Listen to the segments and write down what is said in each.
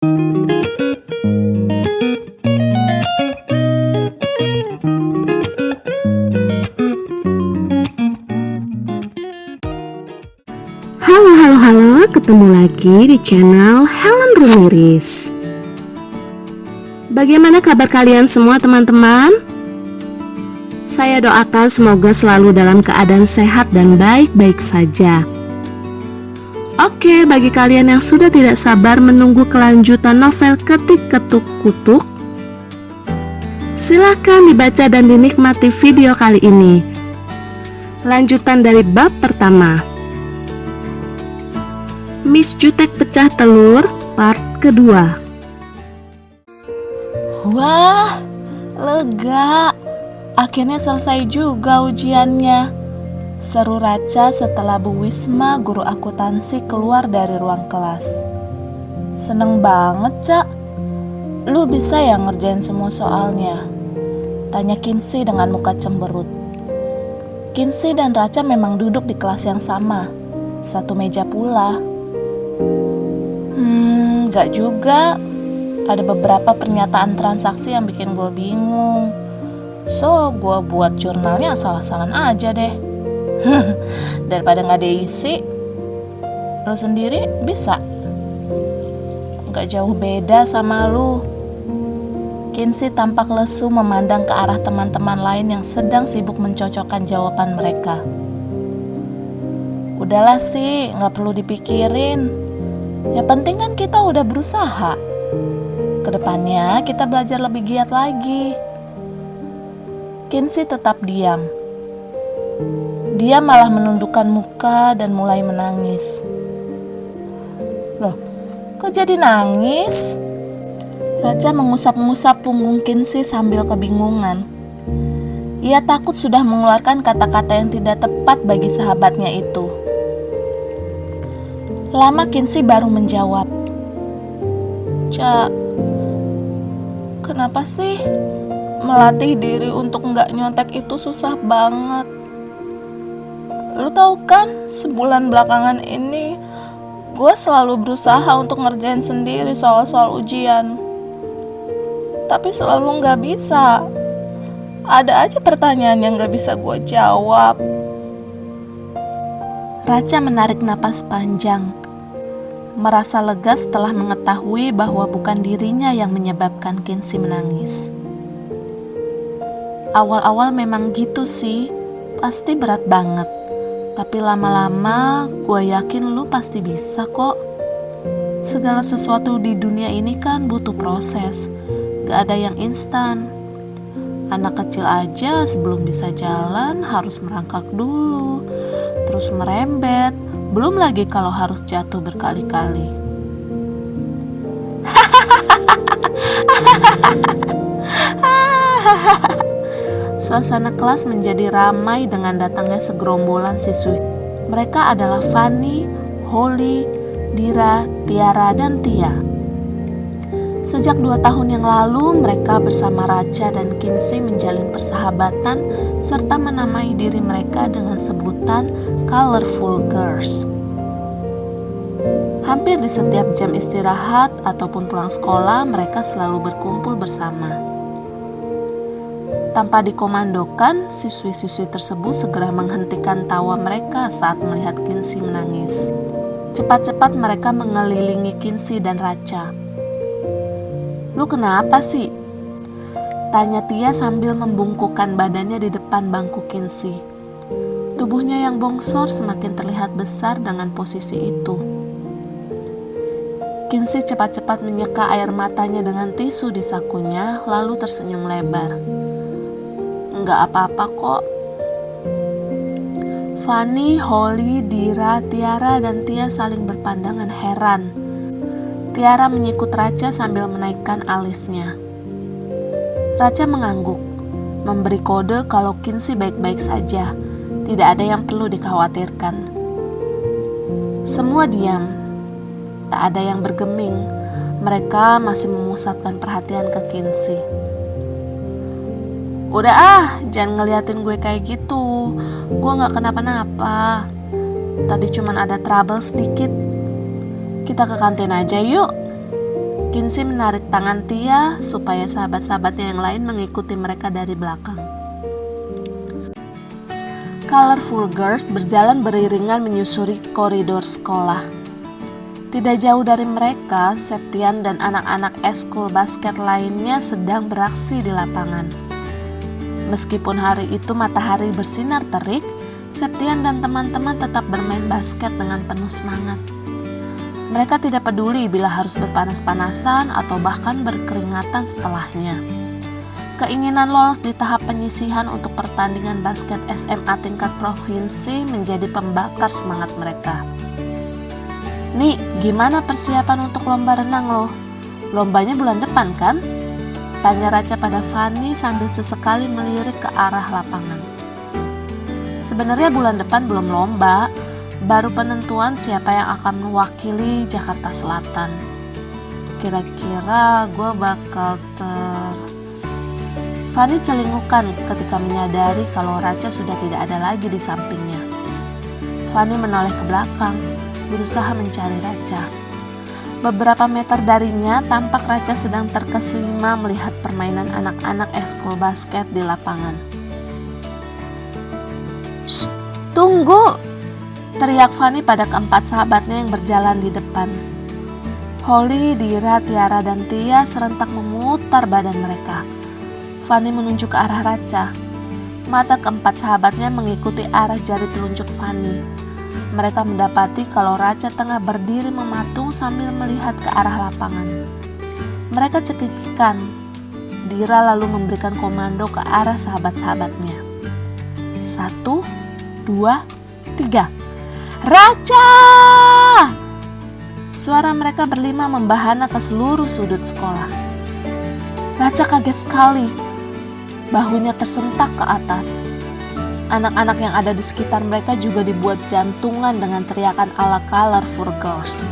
Halo, ketemu lagi di channel Helen Rumiris. Bagaimana kabar kalian semua teman-teman? Saya doakan semoga selalu dalam keadaan sehat dan baik-baik saja. Oke, bagi kalian yang sudah tidak sabar menunggu kelanjutan novel Ketik Ketuk Kutuk, silakan dibaca dan dinikmati video kali ini. Lanjutan dari bab pertama, Miss Jutek pecah telur, part kedua. Wah, lega. Akhirnya selesai juga ujiannya. Seru Raca setelah Bu Wisma, guru akuntansi, keluar dari ruang kelas. Seneng banget, Cak. Lu bisa ya ngerjain semua soalnya? Tanya Kinsey dengan muka cemberut. Kinsey dan Raca memang duduk di kelas yang sama, satu meja pula. Gak juga. Ada beberapa pernyataan transaksi yang bikin gue bingung. So, gue buat jurnalnya asal-asalan aja deh. Daripada gak ada isi. Lo sendiri bisa? Gak jauh beda sama lu. Kinsey tampak lesu memandang ke arah teman-teman lain yang sedang sibuk mencocokkan jawaban mereka. Udahlah sih, gak perlu dipikirin. Yang penting kan kita udah berusaha. Kedepannya kita belajar lebih giat lagi. Kinsey tetap diam. Dia malah menundukkan muka dan mulai menangis. Loh, kok jadi nangis? Raca mengusap-ngusap punggung Kinsey sambil kebingungan. Ia takut sudah mengeluarkan kata-kata yang tidak tepat bagi sahabatnya itu. Lama Kinsey baru menjawab. Cak, kenapa sih melatih diri untuk nggak nyontek itu susah banget? Lu tahu kan, sebulan belakangan ini gue selalu berusaha untuk ngerjain sendiri soal-soal ujian. Tapi selalu nggak bisa. Ada aja pertanyaan yang nggak bisa gue jawab. Raca menarik napas panjang, merasa lega setelah mengetahui bahwa bukan dirinya yang menyebabkan Kinsey menangis. Awal-awal memang gitu sih, pasti berat banget. Tapi lama-lama gue yakin lu pasti bisa kok. Segala sesuatu di dunia ini kan butuh proses, gak ada yang instan. Anak kecil aja sebelum bisa jalan harus merangkak dulu, terus merembet, belum lagi kalau harus jatuh berkali-kali. Suasana kelas menjadi ramai dengan datangnya segerombolan siswi. Mereka adalah Fanny, Holly, Dira, Tiara, dan Tia. Sejak 2 tahun yang lalu, mereka bersama Raca dan Kinsey menjalin persahabatan serta menamai diri mereka dengan sebutan Colorful Girls. Hampir di setiap jam istirahat ataupun pulang sekolah, mereka selalu berkumpul bersama. Tanpa dikomandokan, siswi-siswi tersebut segera menghentikan tawa mereka saat melihat Kinsey menangis. Cepat-cepat mereka mengelilingi Kinsey dan Raca. Lu kenapa sih? Tanya Tia sambil membungkukkan badannya di depan bangku Kinsey. Tubuhnya yang bongsor semakin terlihat besar dengan posisi itu. Kinsey cepat-cepat menyeka air matanya dengan tisu di sakunya, lalu tersenyum lebar. Enggak apa-apa kok. Fanny, Holly, Dira, Tiara, dan Tia saling berpandangan heran. Tiara menyikut Raca sambil menaikkan alisnya. Raca mengangguk, memberi kode kalau Kinsey baik-baik saja, tidak ada yang perlu dikhawatirkan. Semua diam, tak ada yang bergeming. Mereka masih memusatkan perhatian ke Kinsey. Udah jangan ngeliatin gue kayak gitu. Gue gak kenapa-napa. Tadi cuman ada trouble sedikit. Kita ke kantin aja yuk. Kinsey menarik tangan Tia supaya sahabat-sahabatnya yang lain mengikuti mereka dari belakang. Colorful Girls berjalan beriringan menyusuri koridor sekolah. Tidak jauh dari mereka, Septian dan anak-anak eskul basket lainnya sedang beraksi di lapangan. Meskipun hari itu matahari bersinar terik, Septian dan teman-teman tetap bermain basket dengan penuh semangat. Mereka tidak peduli bila harus berpanas-panasan atau bahkan berkeringatan setelahnya. Keinginan lolos di tahap penyisihan untuk pertandingan basket SMA tingkat provinsi menjadi pembakar semangat mereka. "Nih, gimana persiapan untuk lomba renang lo? Lombanya bulan depan kan?" tanya Raca pada Fanny sambil sesekali melirik ke arah lapangan. "Sebenarnya bulan depan belum lomba, baru penentuan siapa yang akan mewakili Jakarta Selatan. Kira-kira gue bakal Fanny celingukan ketika menyadari kalau Raca sudah tidak ada lagi di sampingnya. Fanny menoleh ke belakang, berusaha mencari Raca. Beberapa meter darinya tampak Raca sedang terkesima melihat permainan anak-anak ekskul basket di lapangan. "Shh, tunggu!" teriak Fanny pada keempat sahabatnya yang berjalan di depan. Holly, Dira, Tiara, dan Tia serentak memutar badan mereka. Fanny menunjuk ke arah Raca. Mata keempat sahabatnya mengikuti arah jari telunjuk Fanny. Mereka mendapati kalau Raca tengah berdiri mematung sambil melihat ke arah lapangan. Mereka cekikikan. Dira lalu memberikan komando ke arah sahabat-sahabatnya. 1, 2, 3. "Raca!" Suara mereka berlima membahana ke seluruh sudut sekolah. Raca kaget sekali. Bahunya tersentak ke atas. Anak-anak yang ada di sekitar mereka juga dibuat jantungan dengan teriakan ala Colorful Girls.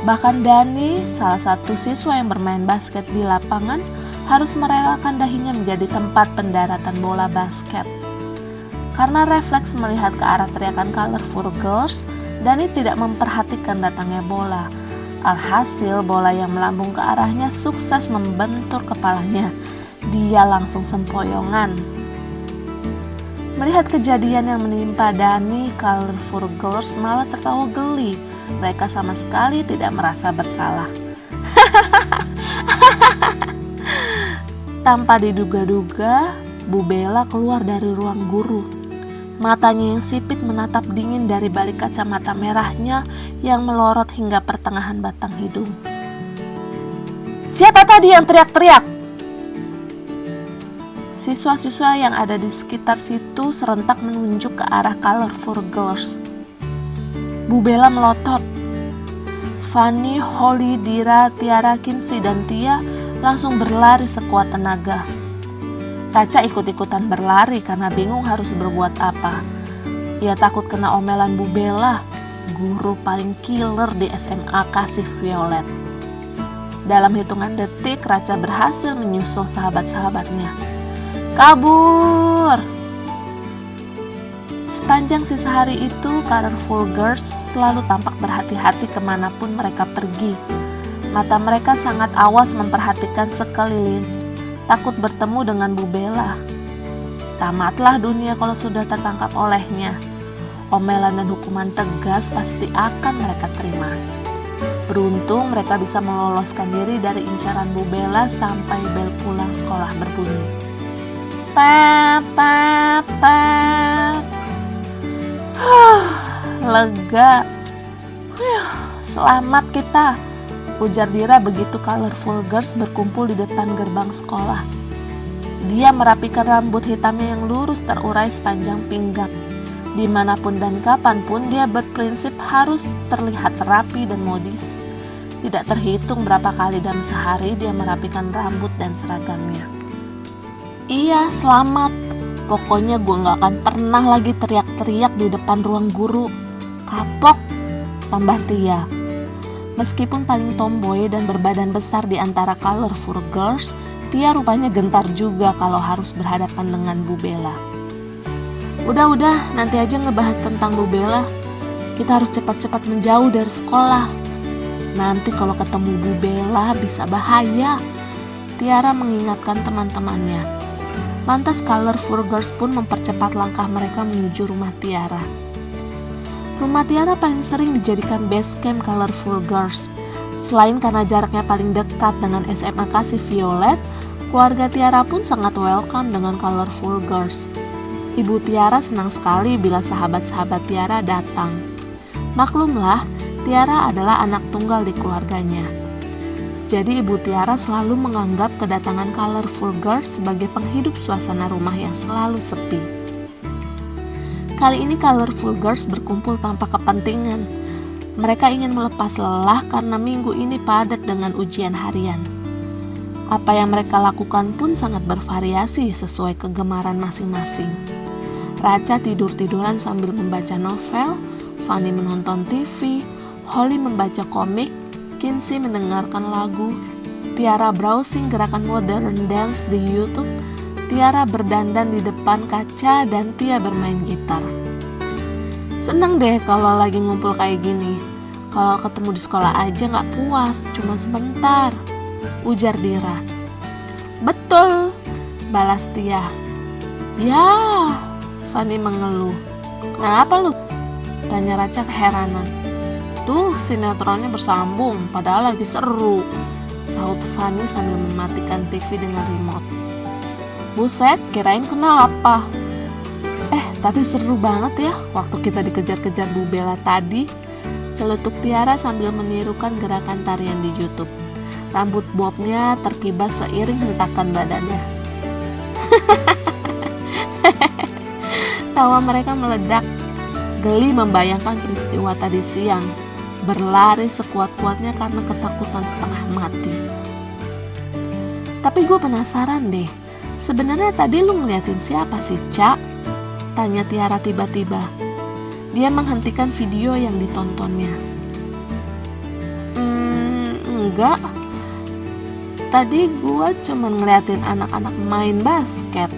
Bahkan Dani, salah satu siswa yang bermain basket di lapangan, harus merelakan dahinya menjadi tempat pendaratan bola basket. Karena refleks melihat ke arah teriakan Colorful Girls, Dani tidak memperhatikan datangnya bola. Alhasil bola yang melambung ke arahnya sukses membentur kepalanya. Dia langsung sempoyongan. Melihat kejadian yang menimpa Dani, Colorful Girls malah tertawa geli. Mereka sama sekali tidak merasa bersalah. Tanpa diduga-duga, Bu Bella keluar dari ruang guru. Matanya yang sipit menatap dingin dari balik kacamata merahnya yang melorot hingga pertengahan batang hidung. "Siapa tadi yang teriak-teriak?" Siswa-siswa yang ada di sekitar situ serentak menunjuk ke arah Colorful Girls. Bu Bella melotot. Fanny, Holly, Dira, Tiara, Kinsey, dan Tia langsung berlari sekuat tenaga. Raca ikut-ikutan berlari karena bingung harus berbuat apa. Ia takut kena omelan Bu Bella, guru paling killer di SMA Kasih Violet. Dalam hitungan detik, Raca berhasil menyusul sahabat-sahabatnya. Kabur! Sepanjang sisa hari itu, Colorful Girls selalu tampak berhati-hati kemanapun mereka pergi. Mata mereka sangat awas memperhatikan sekeliling, takut bertemu dengan Bu Bella. Tamatlah dunia kalau sudah tertangkap olehnya. Omelan dan hukuman tegas pasti akan mereka terima. Beruntung mereka bisa meloloskan diri dari incaran Bu Bella sampai bel pulang sekolah berbunyi. Tet, tet, tet. Lega. Selamat kita, ujar Dira begitu Colorful Girls berkumpul di depan gerbang sekolah. Dia merapikan rambut hitamnya yang lurus terurai sepanjang pinggang. Dimanapun dan kapanpun dia berprinsip harus terlihat rapi dan modis. Tidak terhitung berapa kali dalam sehari dia merapikan rambut dan seragamnya. "Iya, selamat. Pokoknya gue gak akan pernah lagi teriak-teriak di depan ruang guru. Kapok," tambah Tia. Meskipun paling tomboy dan berbadan besar di antara Colorful Girls, Tia rupanya gentar juga kalau harus berhadapan dengan Bu Bella. Udah, nanti aja ngebahas tentang Bu Bella. Kita harus cepat-cepat menjauh dari sekolah. Nanti kalau ketemu Bu Bella bisa bahaya. Tiara mengingatkan teman-temannya. Lantas Colorful Girls pun mempercepat langkah mereka menuju rumah Tiara. Rumah Tiara paling sering dijadikan base camp Colorful Girls. Selain karena jaraknya paling dekat dengan SMA Kasih Violet, keluarga Tiara pun sangat welcome dengan Colorful Girls. Ibu Tiara senang sekali bila sahabat-sahabat Tiara datang. Maklumlah, Tiara adalah anak tunggal di keluarganya. Jadi ibu Tiara selalu menganggap kedatangan Colorful Girls sebagai penghidup suasana rumah yang selalu sepi. Kali ini Colorful Girls berkumpul tanpa kepentingan. Mereka ingin melepas lelah karena minggu ini padat dengan ujian harian. Apa yang mereka lakukan pun sangat bervariasi sesuai kegemaran masing-masing. Racha tidur-tiduran sambil membaca novel, Fanny menonton TV, Holly membaca komik, Kinsey mendengarkan lagu, Tiara browsing gerakan modern dance di YouTube, Tiara berdandan di depan kaca, dan Tia bermain gitar. Seneng deh kalau lagi ngumpul kayak gini. Kalau ketemu di sekolah aja gak puas, cuman sebentar, ujar Dira. Betul, balas Tia. Ya, Fanny mengeluh. Kenapa lu? Tanya Racha keheranan. Tuh, sinetronnya bersambung, padahal lagi seru, sahut Fanny sambil mematikan TV dengan remote. Buset, kirain kenapa? Tapi seru banget ya waktu kita dikejar-kejar Bu Bella tadi, celetuk Tiara sambil menirukan gerakan tarian di YouTube. Rambut bobnya terkibas seiring hentakan badannya. Tawa mereka meledak. Geli membayangkan peristiwa tadi siang, berlari sekuat-kuatnya karena ketakutan setengah mati. Tapi gue penasaran deh, sebenarnya tadi lu ngeliatin siapa sih, Cak? Tanya Tiara tiba-tiba. Dia menghentikan video yang ditontonnya. Enggak. Tadi gua cuma ngeliatin anak-anak main basket.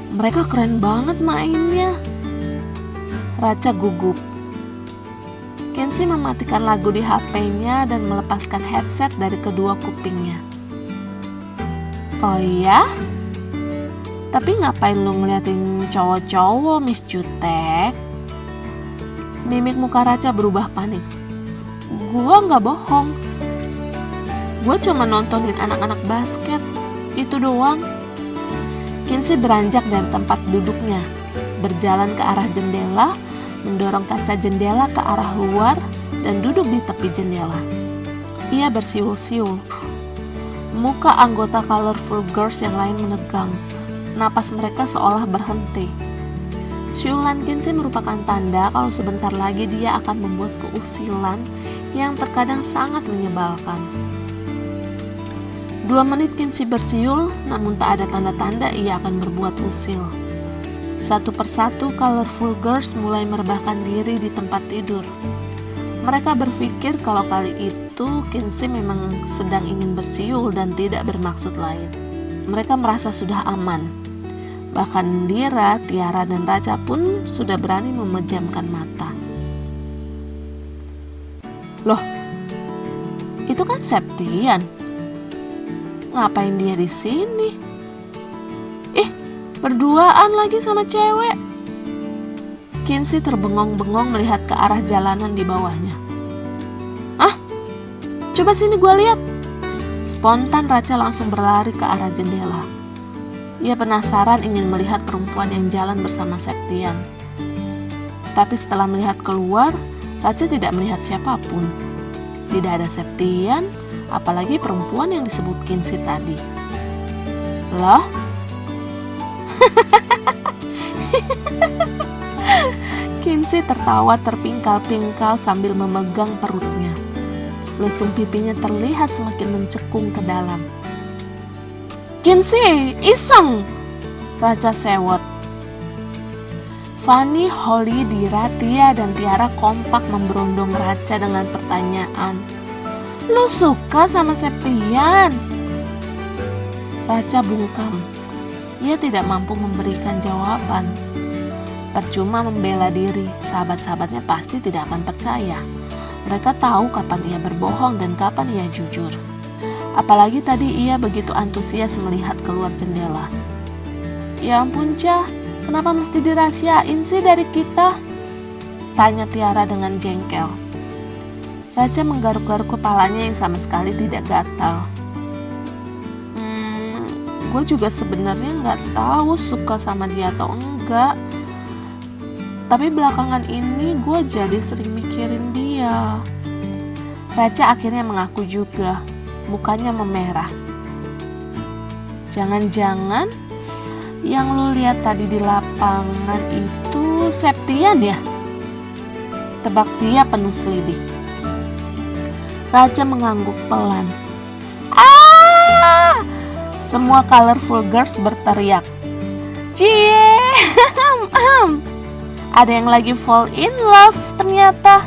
Mereka keren banget mainnya. Racha gugup. Kinsey mematikan lagu di HP-nya dan melepaskan headset dari kedua kupingnya. Oh iya? Tapi ngapain lu ngeliatin cowok-cowok, Miss Jutek? Mimik muka Racha berubah panik. Gua gak bohong. Gua cuma nontonin anak-anak basket. Itu doang. Kinsey beranjak dari tempat duduknya, berjalan ke arah jendela, mendorong kaca jendela ke arah luar, dan duduk di tepi jendela. Ia bersiul-siul. Muka anggota Colorful Girls yang lain menegang. Napas mereka seolah berhenti. Siulan Kinsey merupakan tanda kalau sebentar lagi dia akan membuat keusilan yang terkadang sangat menyebalkan. 2 menit Kinsey bersiul, namun tak ada tanda-tanda ia akan berbuat usil. Satu persatu Colorful Girls mulai merebahkan diri di tempat tidur. Mereka berpikir kalau kali itu Kinsey memang sedang ingin bersiul dan tidak bermaksud lain. Mereka merasa sudah aman. Bahkan Dira, Tiara, dan Racha pun sudah berani memejamkan mata. Loh, itu kan Septian. Ngapain dia di sini? Berduaan lagi sama cewek. Kinsey terbengong-bengong melihat ke arah jalanan di bawahnya. Coba sini gua lihat. Spontan Racha langsung berlari ke arah jendela. Ia penasaran ingin melihat perempuan yang jalan bersama Septian. Tapi setelah melihat keluar, Racha tidak melihat siapapun. Tidak ada Septian, apalagi perempuan yang disebut Kinsey tadi. Loh? Kinsey tertawa terpingkal-pingkal sambil memegang perutnya. Lesung pipinya terlihat semakin mencekung ke dalam. Kinsey, iseng! Racha sewot. Fanny, Holly, Dira, Tia, dan Tiara kompak memberondong Racha dengan pertanyaan. Lu suka sama Septian? Racha bungkam. Ia tidak mampu memberikan jawaban. Percuma membela diri, sahabat-sahabatnya pasti tidak akan percaya. Mereka tahu kapan ia berbohong dan kapan ia jujur. Apalagi tadi ia begitu antusias melihat keluar jendela. Ya ampun, Ca, kenapa mesti dirahasiain sih dari kita? Tanya Tiara dengan jengkel. Raca menggaruk-garuk kepalanya yang sama sekali tidak gatal. Gue juga sebenarnya nggak tahu suka sama dia atau enggak. Tapi belakangan ini gue jadi sering mikirin dia. Raca akhirnya mengaku juga. Mukanya memerah. Jangan-jangan yang lu lihat tadi di lapangan itu Septian ya? Tebak dia penuh selidik. Raca mengangguk pelan. Ah! Semua colorful girls berteriak. Cie! Ada yang lagi fall in love ternyata.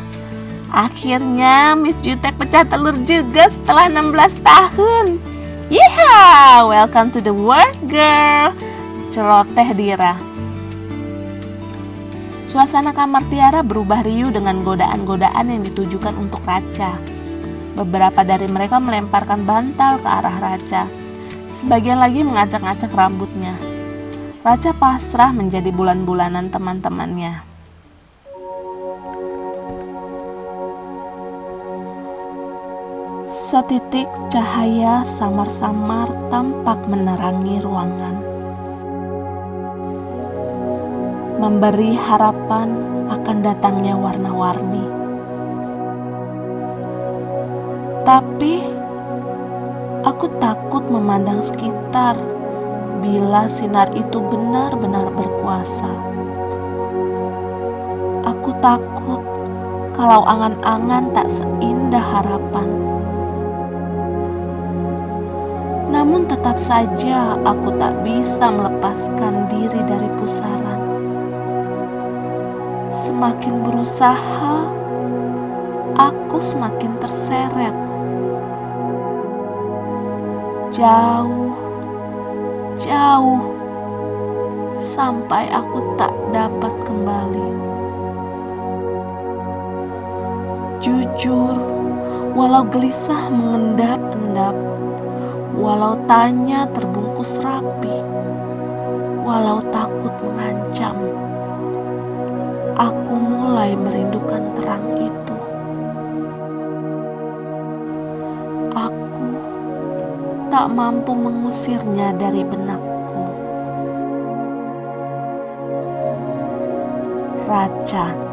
Akhirnya Miss Jutek pecah telur juga setelah 16 tahun. Yeehaw, welcome to the world, girl. Celoteh Dira. Suasana kamar Tiara berubah riuh dengan godaan-godaan yang ditujukan untuk Raca. Beberapa dari mereka melemparkan bantal ke arah Raca. Sebagian lagi mengacak-acak rambutnya. Raca pasrah menjadi bulan-bulanan teman-temannya. Setitik cahaya samar-samar tampak menerangi ruangan, memberi harapan akan datangnya warna-warni. Tapi aku takut memandang sekitar bila sinar itu benar-benar berkuasa. Aku takut kalau angan-angan tak seindah harapan. Namun tetap saja aku tak bisa melepaskan diri dari pusaran. Semakin berusaha, aku semakin terseret. Jauh, jauh, sampai aku tak dapat kembali. Jujur, walau gelisah mengendap-endap, walau tanya terbungkus rapi, walau takut mengancam, aku mulai merindukan terang itu. Aku tak mampu mengusirnya dari benakku. Raca.